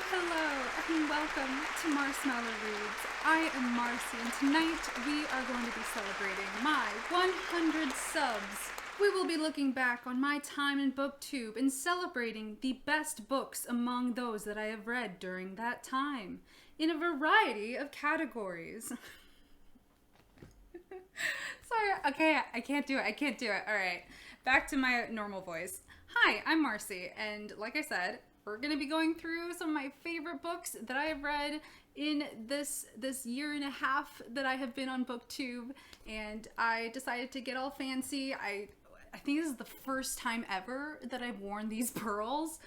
Hello, and welcome to Marshmellow Reads. I am Marcy, and tonight we are going to be celebrating my 100 subs. We will be looking back on my time in BookTube and celebrating the best books among those that I have read during that time, in a variety of categories. Sorry, okay, I can't do it. Alright, back to my normal voice. Hi, I'm Marcy, and like I said, we're going to be going through some of my favorite books that I have read in this year and a half that I have been on BookTube, and I decided to get all fancy. I think this is the first time ever that I've worn these pearls.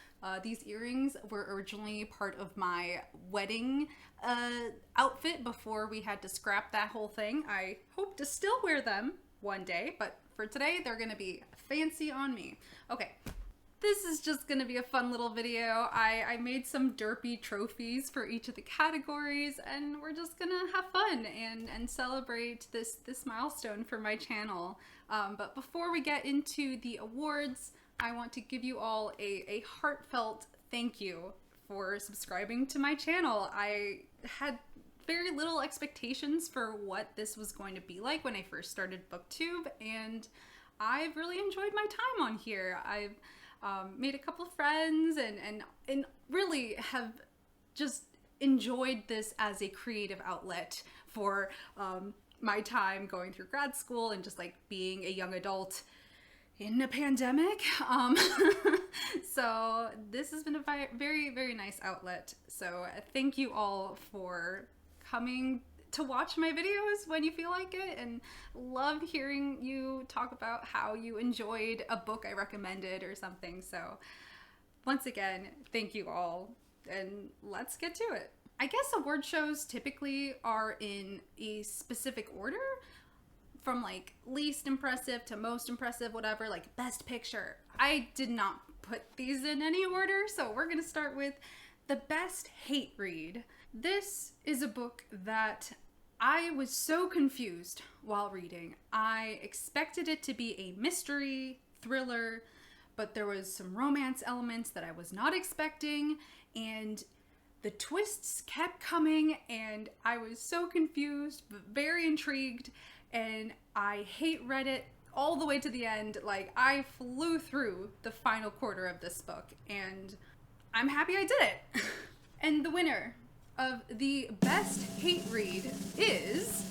These earrings were originally part of my wedding outfit before we had to scrap that whole thing. I hope to still wear them one day, but for today, they're going to be fancy on me. Okay. This is just going to be a fun little video. I made some derpy trophies for each of the categories, and we're just going to have fun and celebrate this milestone for my channel. But before we get into the awards, I want to give you all a heartfelt thank you for subscribing to my channel. I had very little expectations for what this was going to be like when I first started BookTube, and I've really enjoyed my time on here. I've made a couple friends and really have just enjoyed this as a creative outlet for my time going through grad school and just like being a young adult in a pandemic. So this has been a very, very nice outlet. So thank you all for coming to watch my videos when you feel like it, and love hearing you talk about how you enjoyed a book I recommended or something. So once again, thank you all, and let's get to it. I guess award shows typically are in a specific order, from like least impressive to most impressive, whatever, like best picture. I did not put these in any order, so we're gonna start with the best hate read. This is a book that I was so confused while reading. I expected it to be a mystery thriller, but there was some romance elements that I was not expecting, and the twists kept coming, and I was so confused, but very intrigued, and I hate read it all the way to the end. Like, I flew through the final quarter of this book, and I'm happy I did it. And the winner of the best hate read is,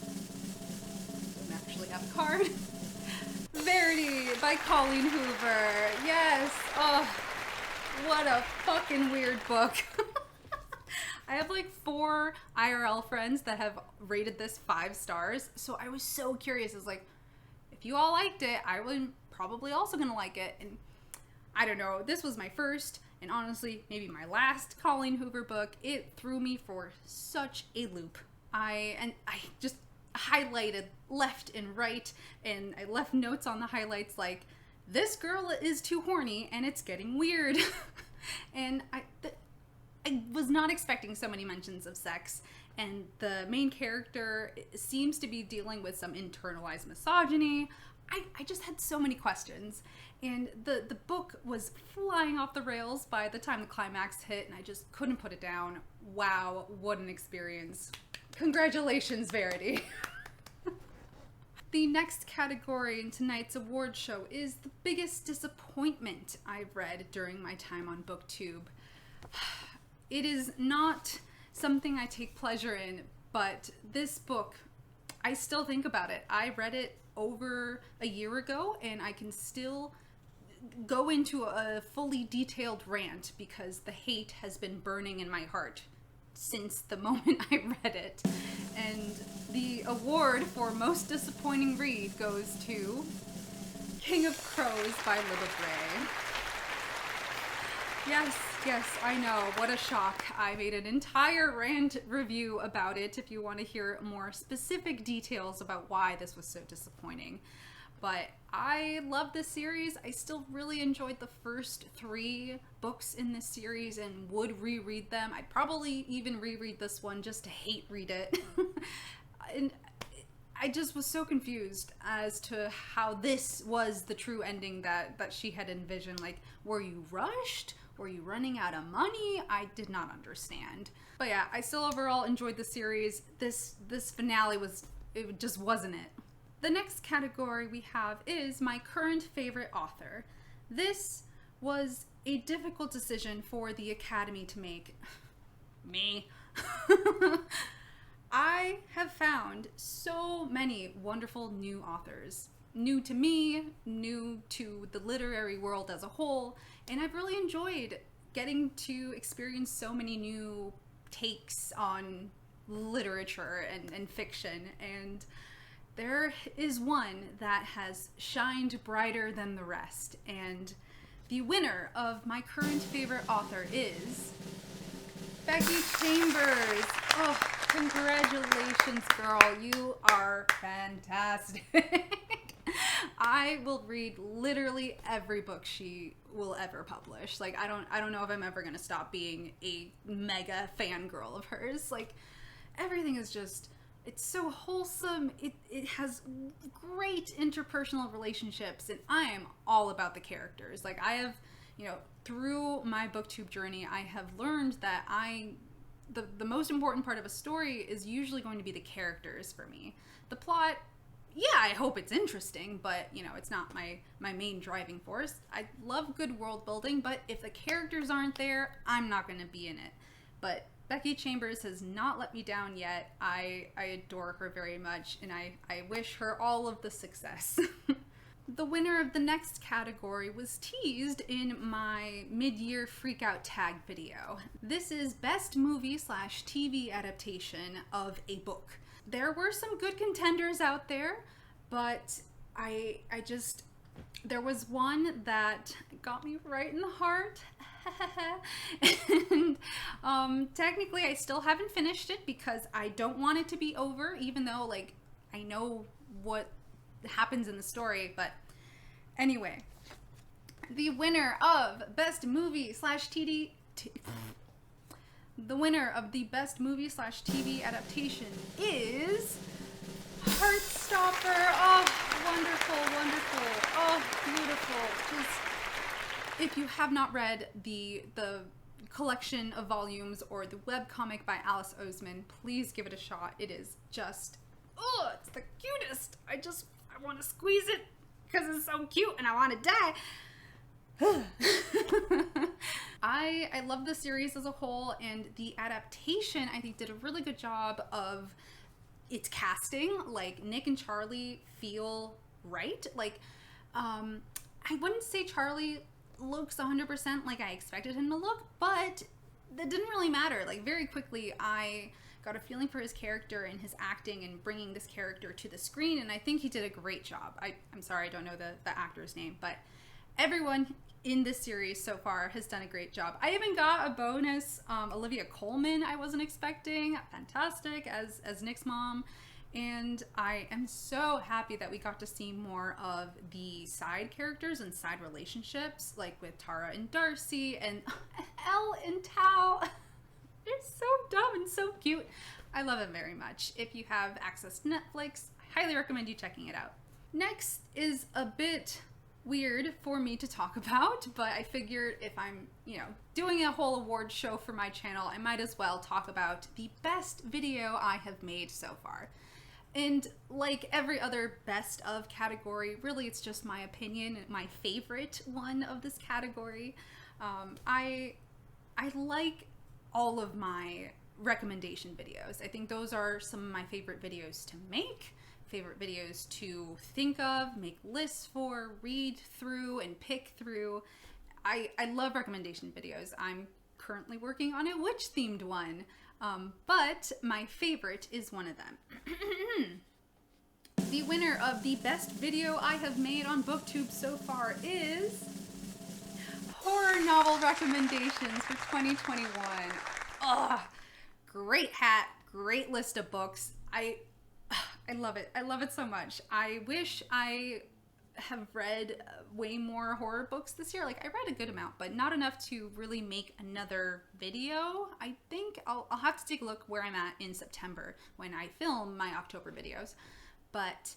I don't actually have a card, Verity by Colleen Hoover. Yes. Oh, what a fucking weird book. I have like 4 IRL friends that have rated this 5 stars, so I was so curious. I was like, if you all liked it, I was probably also gonna like it. And I don't know, this was my first and honestly maybe my last Colleen Hoover book. It threw me for such a loop. I just highlighted left and right, and I left notes on the highlights like, this girl is too horny and it's getting weird. And I was not expecting so many mentions of sex, and the main character seems to be dealing with some internalized misogyny. I just had so many questions, and the book was flying off the rails by the time the climax hit, and I just couldn't put it down. Wow, what an experience. Congratulations, Verity. The next category in tonight's award show is the biggest disappointment I've read during my time on BookTube. It is not something I take pleasure in, but this book, I still think about it. I read it over a year ago, and I can still go into a fully detailed rant because the hate has been burning in my heart since the moment I read it. And the award for most disappointing read goes to King of Crows by Little Gray. Yes, I know, what a shock. I made an entire rant review about it if you want to hear more specific details about why this was so disappointing. But I love this series. I still really enjoyed the first 3 books in this series and would reread them. I'd probably even reread this one just to hate read it. And I just was so confused as to how this was the true ending that she had envisioned. Like, were you rushed? Were you running out of money? I did not understand. But yeah, I still overall enjoyed the series. This finale it just wasn't it. The next category we have is my current favorite author. This was a difficult decision for the Academy to make. Me. I have found so many wonderful new authors. New to me, new to the literary world as a whole, and I've really enjoyed getting to experience so many new takes on literature and fiction, and there is one that has shined brighter than the rest, and the winner of my current favorite author is Becky Chambers. Oh, congratulations, girl. You are fantastic. I will read literally every book she will ever publish. Like, I don't know if I'm ever going to stop being a mega fangirl of hers. Like, everything is just, it's so wholesome. It has great interpersonal relationships, and I am all about the characters. Like, I have, through my booktube journey, I have learned that the most important part of a story is usually going to be the characters for me. The plot, yeah, I hope it's interesting, but, it's not my main driving force. I love good world building, but if the characters aren't there, I'm not going to be in it. But Becky Chambers has not let me down yet. I adore her very much, and I wish her all of the success. The winner of the next category was teased in my mid-year freakout tag video. This is Best Movie/TV Adaptation of a Book. There were some good contenders out there, but there was one that got me right in the heart. And technically I still haven't finished it because I don't want it to be over, even though, like, I know what happens in the story. But anyway, the winner of Best Movie/TV Adaptation is Heartstopper. Oh, wonderful. Oh, beautiful. Just, if you have not read the collection of volumes or the webcomic by Alice Oseman, please give it a shot. It is just, it's the cutest. I want to squeeze it because it's so cute and I want to die. I love the series as a whole, and the adaptation, I think, did a really good job of its casting. Like, Nick and Charlie feel right. Like, I wouldn't say Charlie looks 100% like I expected him to look, but that didn't really matter. Like, very quickly, I got a feeling for his character and his acting and bringing this character to the screen, and I think he did a great job. I'm sorry, I don't know the actor's name, but everyone in this series so far has done a great job. I even got a bonus, Olivia Colman I wasn't expecting, fantastic, as Nick's mom, and I am so happy that we got to see more of the side characters and side relationships, like with Tara and Darcy, and Elle and Tao. They're so dumb and so cute. I love it very much. If you have access to Netflix, I highly recommend you checking it out. Next is a bit weird for me to talk about, but I figured if I'm, doing a whole award show for my channel, I might as well talk about the best video I have made so far. And like every other best of category, really it's just my opinion, my favorite one of this category. I like all of my recommendation videos. I think those are some of my favorite videos to make, favorite videos to think of, make lists for, read through, and pick through. I love recommendation videos. I'm currently working on a witch-themed one, but my favorite is one of them. The winner of the best video I have made on BookTube so far is horror novel recommendations for 2021. Ugh, great hat, great list of books. I love it. I love it so much. I wish I have read way more horror books this year. Like, I read a good amount, but not enough to really make another video. I think I'll have to take a look where I'm at in September when I film my October videos. but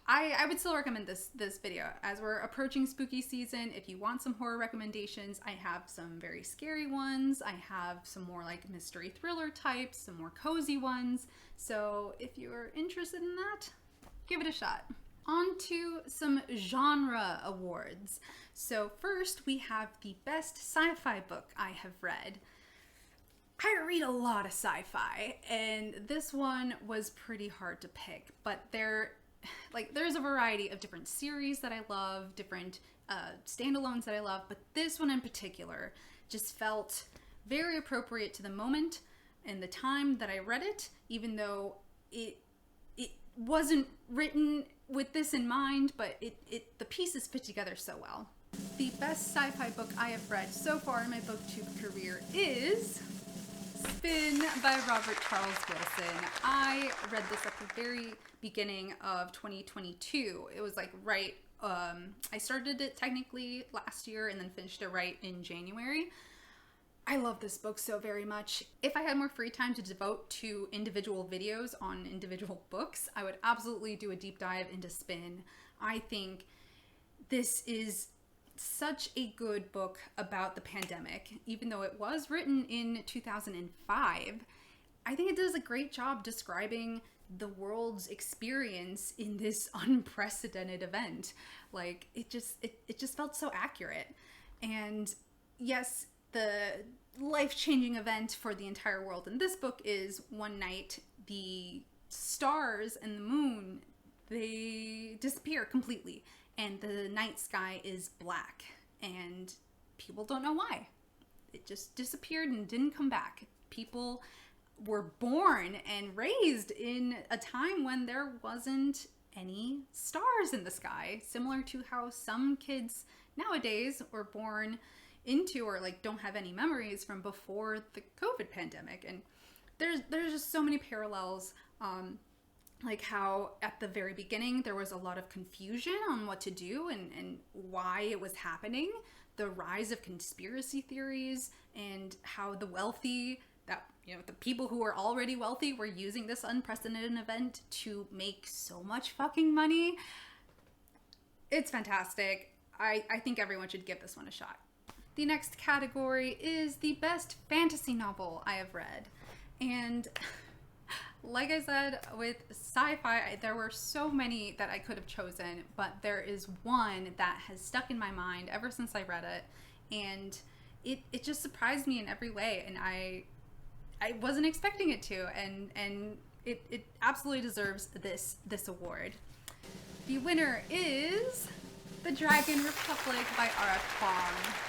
I would still recommend this video as we're approaching spooky season. If you want some horror recommendations, I have some very scary ones. I have some more like mystery thriller types, some more cozy ones. So if you're interested in that, give it a shot. On to some genre awards. So first we have the best sci-fi book I have read. I read a lot of sci-fi, and this one was pretty hard to pick, but there's a variety of different series that I love, different standalones that I love, but this one in particular just felt very appropriate to the moment and the time that I read it, even though it wasn't written with this in mind, but the pieces fit together so well. The best sci-fi book I have read so far in my booktube career is Spin by Robert Charles Wilson. I read this at the very beginning of 2022. It was like right, I started it technically last year and then finished it right in January. I love this book so very much. If I had more free time to devote to individual videos on individual books, I would absolutely do a deep dive into Spin. I think this is such a good book about the pandemic. Even though it was written in 2005, I think it does a great job describing the world's experience in this unprecedented event. Like it just felt so accurate. And yes, the life-changing event for the entire world in this book is one night the stars and the moon, they disappear completely, and the night sky is black, and people don't know why. It just disappeared and didn't come back. People were born and raised in a time when there wasn't any stars in the sky, similar to how some kids nowadays were born into or like don't have any memories from before the COVID pandemic. And there's just so many parallels, like how at the very beginning there was a lot of confusion on what to do and why it was happening, the rise of conspiracy theories, and how the wealthy, that the people who were already wealthy were using this unprecedented event to make so much fucking money. It's fantastic. I think everyone should give this one a shot. The next category is the best fantasy novel I have read. And like I said, with sci-fi, there were so many that I could have chosen, but there is one that has stuck in my mind ever since I read it. And it just surprised me in every way. And I wasn't expecting it to. And it absolutely deserves this award. The winner is The Dragon Republic by R.F. Kuang.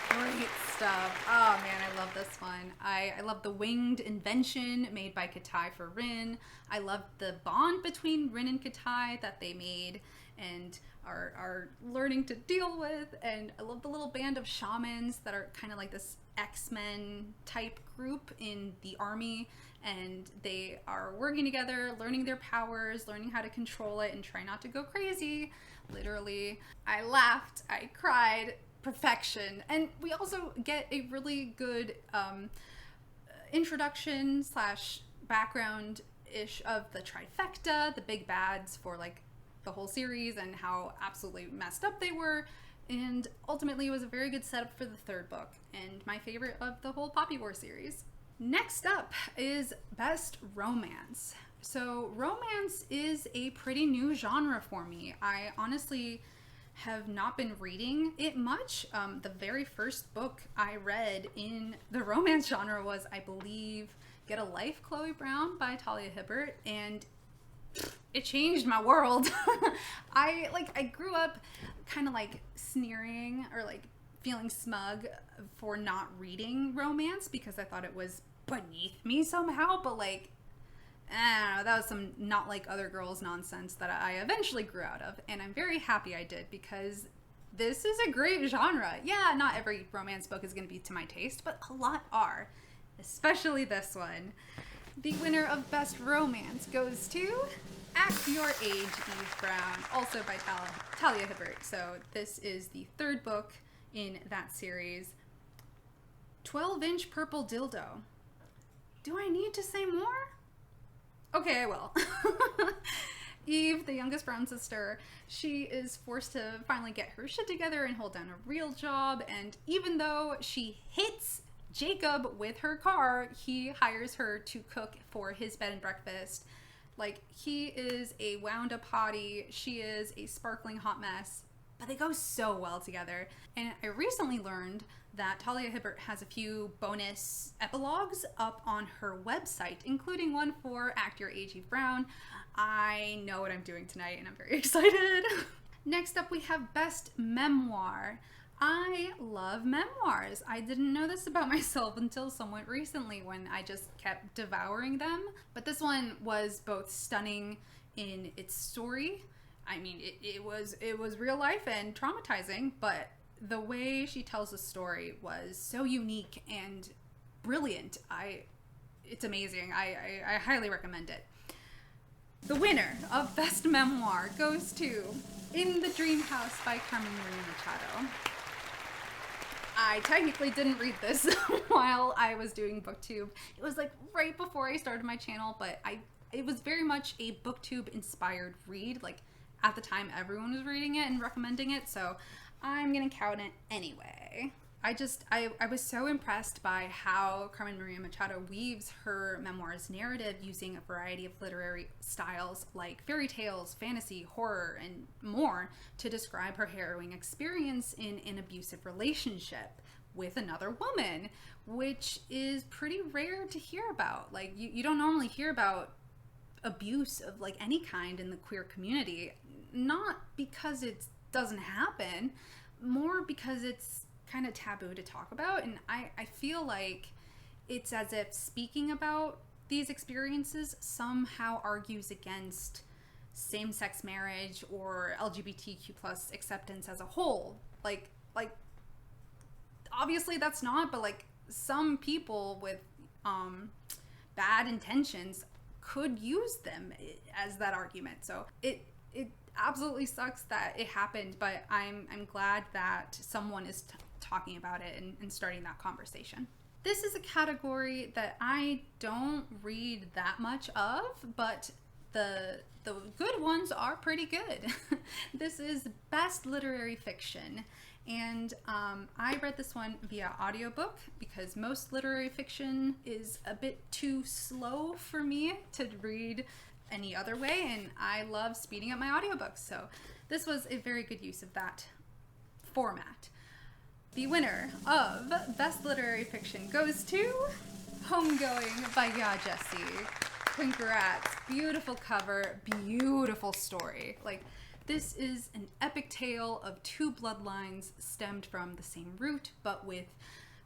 Great stuff. Oh man, I love this one. I love the winged invention made by Katai for Rin. I love the bond between Rin and Katai that they made and are learning to deal with. And I love the little band of shamans that are kind of like this X-Men type group in the army. And they are working together, learning their powers, learning how to control it and try not to go crazy. Literally, I laughed, I cried. Perfection. And we also get a really good introduction / background-ish of the trifecta, the big bads for like the whole series and how absolutely messed up they were. And ultimately it was a very good setup for the third book and my favorite of the whole Poppy War series. Next up is best romance. So romance is a pretty new genre for me. I honestly have not been reading it much. The very first book I read in the romance genre was, I believe, Get a Life, Chloe Brown by Talia Hibbert, and it changed my world. I grew up kind of like sneering or like feeling smug for not reading romance because I thought it was beneath me somehow, but like, I don't know, that was some not like other girls nonsense that I eventually grew out of, and I'm very happy I did because this is a great genre. Yeah, not every romance book is going to be to my taste, but a lot are, especially this one. The winner of Best Romance goes to Act Your Age, Eve Brown, also by Talia Hibbert. So this is the third book in that series. 12-inch purple dildo. Do I need to say more? Okay, I will. Eve, the youngest brown sister, she is forced to finally get her shit together and hold down a real job. And even though she hits Jacob with her car, he hires her to cook for his bed and breakfast. Like, he is a wound up hottie. She is a sparkling hot mess. But they go so well together. And I recently learned that Talia Hibbert has a few bonus epilogues up on her website, including one for actor A.G. Brown. I know what I'm doing tonight, and I'm very excited. Next up, we have Best Memoir. I love memoirs. I didn't know this about myself until somewhat recently when I just kept devouring them. But this one was both stunning in its story. I mean, it was real life and traumatizing, but the way she tells the story was so unique and brilliant. It's amazing. I highly recommend it. The winner of Best Memoir goes to In the Dream House by Carmen Maria Machado. I technically didn't read this while I was doing BookTube. It was like right before I started my channel, but it was very much a BookTube inspired read. Like, at the time everyone was reading it and recommending it, so I'm gonna count it anyway. I was so impressed by how Carmen Maria Machado weaves her memoir's narrative using a variety of literary styles like fairy tales, fantasy, horror, and more to describe her harrowing experience in an abusive relationship with another woman, which is pretty rare to hear about. Like, you don't normally hear about abuse of like any kind in the queer community, not because it doesn't happen, more because it's kind of taboo to talk about. And I feel like it's as if speaking about these experiences somehow argues against same-sex marriage or LGBTQ plus acceptance as a whole. Like obviously that's not, but like some people with bad intentions could use them as that argument. So it absolutely sucks that it happened, but I'm glad that someone is talking about it and starting that conversation. This is a category that I don't read that much of, but the good ones are pretty good. This is Best Literary Fiction, and I read this one via audiobook because most literary fiction is a bit too slow for me to read any other way, and I love speeding up my audiobooks, so this was a very good use of that format. The winner of Best Literary Fiction goes to Homegoing by Ya Jessie. Congrats. Beautiful cover, beautiful story. Like, this is an epic tale of two bloodlines stemmed from the same root, but with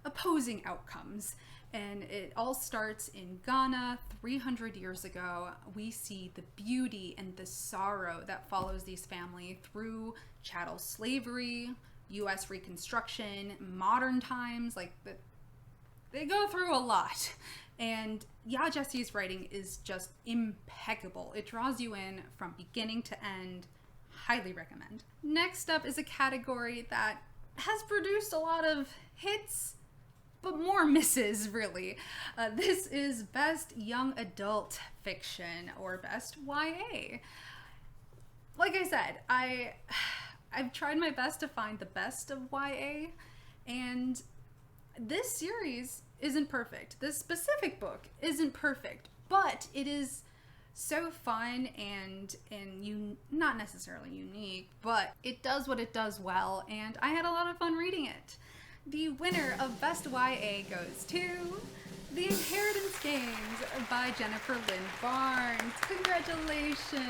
opposing outcomes. And it all starts in Ghana 300 years ago. We see the beauty and the sorrow that follows these families through chattel slavery, U.S. Reconstruction, modern times. Like, they go through a lot. And Ya Jessie's writing is just impeccable. It draws you in from beginning to end. Highly recommend. Next up is a category that has produced a lot of hits, but more misses, really. This is Best Young Adult Fiction, or Best YA. Like I said, I've tried my best to find the best of YA, and this series isn't perfect. This specific book isn't perfect, but it is so fun and not necessarily unique, but it does what it does well, and I had a lot of fun reading it. The winner of Best YA goes to The Inheritance Games by Jennifer Lynn Barnes. Congratulations.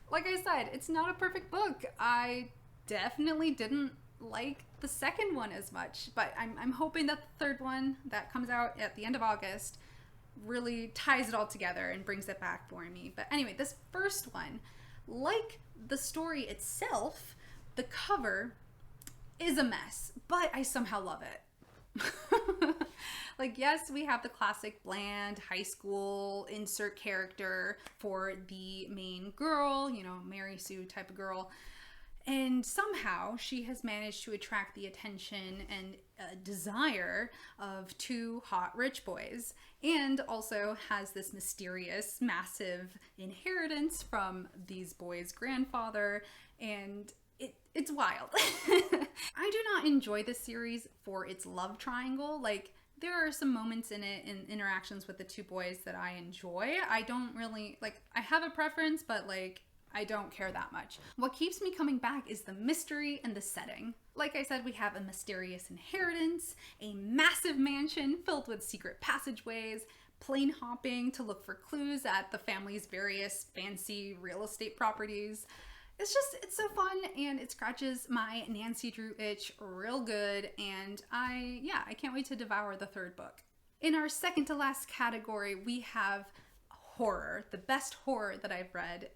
Like I said, it's not a perfect book. I definitely didn't like the second one as much, but I'm hoping that the third one that comes out at the end of August really ties it all together and brings it back for me. But anyway, this first one, like the story itself, the cover is a mess, but I somehow love it. Like, yes, we have the classic bland high school insert character for the main girl, you know, Mary Sue type of girl. And somehow she has managed to attract the attention and desire of two hot rich boys, and also has this mysterious, massive inheritance from these boys' grandfather, and it's wild. I do not enjoy this series for its love triangle. Like, there are some moments in it, in interactions with the two boys, that I enjoy. I don't really, like, I have a preference, but like, I don't care that much. What keeps me coming back is the mystery and the setting. Like I said, we have a mysterious inheritance, a massive mansion filled with secret passageways, plane hopping to look for clues at the family's various fancy real estate properties. It's so fun, and it scratches my Nancy Drew itch real good, and I can't wait to devour the third book. In our second to last category, we have horror, the best horror that I've read.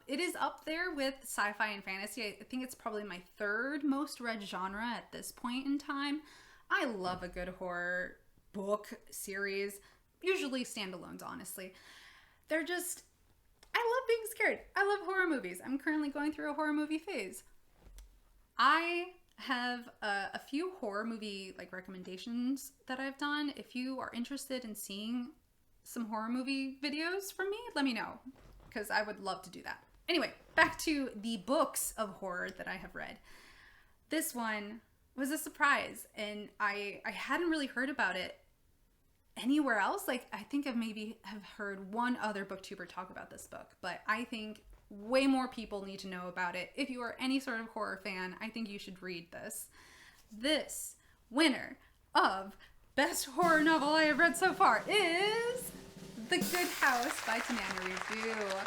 It is up there with sci-fi and fantasy. I think it's probably my third most read genre at this point in time. I love a good horror book series, usually standalones, honestly. I love being scared. I love horror movies. I'm currently going through a horror movie phase. I have a few horror movie recommendations that I've done. If you are interested in seeing some horror movie videos from me, let me know, because I would love to do that. Anyway, back to the books of horror that I have read. This one was a surprise, and I hadn't really heard about it anywhere else. I think I maybe have heard one other booktuber talk about this book, but I think way more people need to know about it. If you are any sort of horror fan, I think you should read this. This winner of Best Horror Novel I have read so far is The Good House by Tananarivu.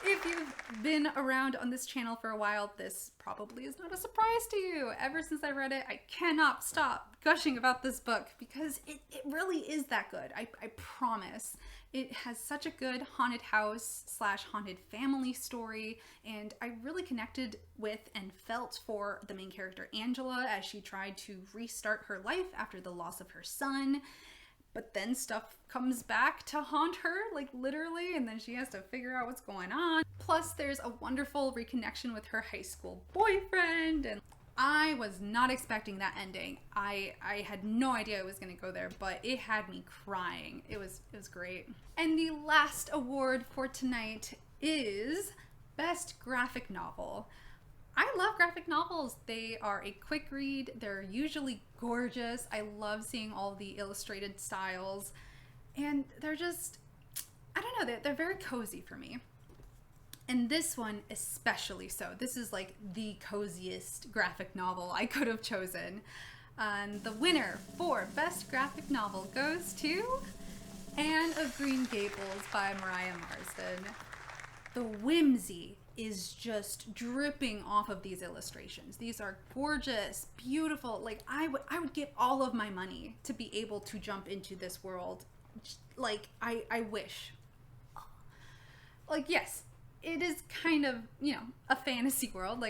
If you've been around on this channel for a while, this probably is not a surprise to you. Ever since I read it, I cannot stop gushing about this book because it really is that good. I promise. It has such a good haunted house / haunted family story, and I really connected with and felt for the main character, Angela, as she tried to restart her life after the loss of her son. But then stuff comes back to haunt her, literally, and then she has to figure out what's going on. Plus, there's a wonderful reconnection with her high school boyfriend, and I was not expecting that ending. I had no idea it was going to go there, but it had me crying. It was great. And the last award for tonight is Best Graphic Novel. I love graphic novels. They are a quick read. They're usually gorgeous. I love seeing all the illustrated styles, and they're just, I don't know, they're very cozy for me. And this one especially so. This is the coziest graphic novel I could have chosen. And the winner for Best Graphic Novel goes to Anne of Green Gables by Mariah Marsden. The whimsy is just dripping off of these illustrations. These are gorgeous, beautiful. I would give all of my money to be able to jump into this world. I wish. Yes, it is kind of, a fantasy world.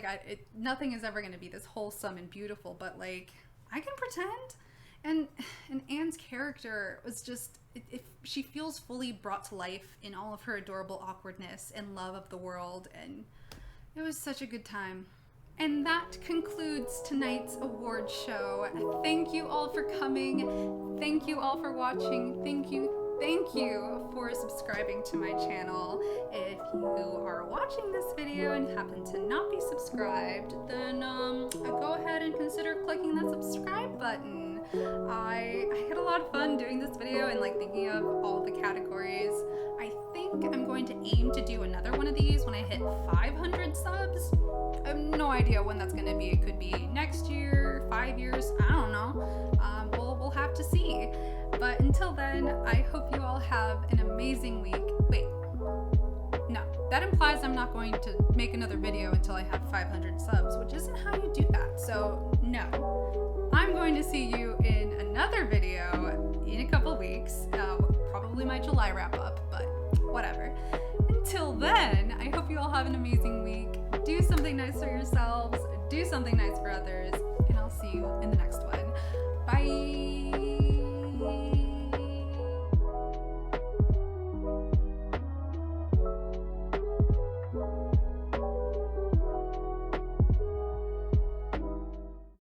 Nothing is ever going to be this wholesome and beautiful, but I can pretend. And Anne's character was just, she feels fully brought to life in all of her adorable awkwardness and love of the world, and it was such a good time. And that concludes tonight's award show. Thank you all for coming. Thank you all for watching. Thank you for subscribing to my channel. If you are watching this video and happen to not be subscribed, then go ahead and consider clicking that subscribe button. I had a lot of fun doing this video and thinking of all the categories. I think I'm going to aim to do another one of these when I hit 500 subs. I have no idea when that's going to be. It could be next year, 5 years, I don't know. We'll have to see. But until then, I hope you all have an amazing week. Wait, no, that implies I'm not going to make another video until I have 500 subs, which isn't how you do that. So no, I'm going to see you in another video in a couple weeks, probably my July wrap up, but whatever. Until then, I hope you all have an amazing week. Do something nice for yourselves, do something nice for others, and I'll see you in the next one. Bye.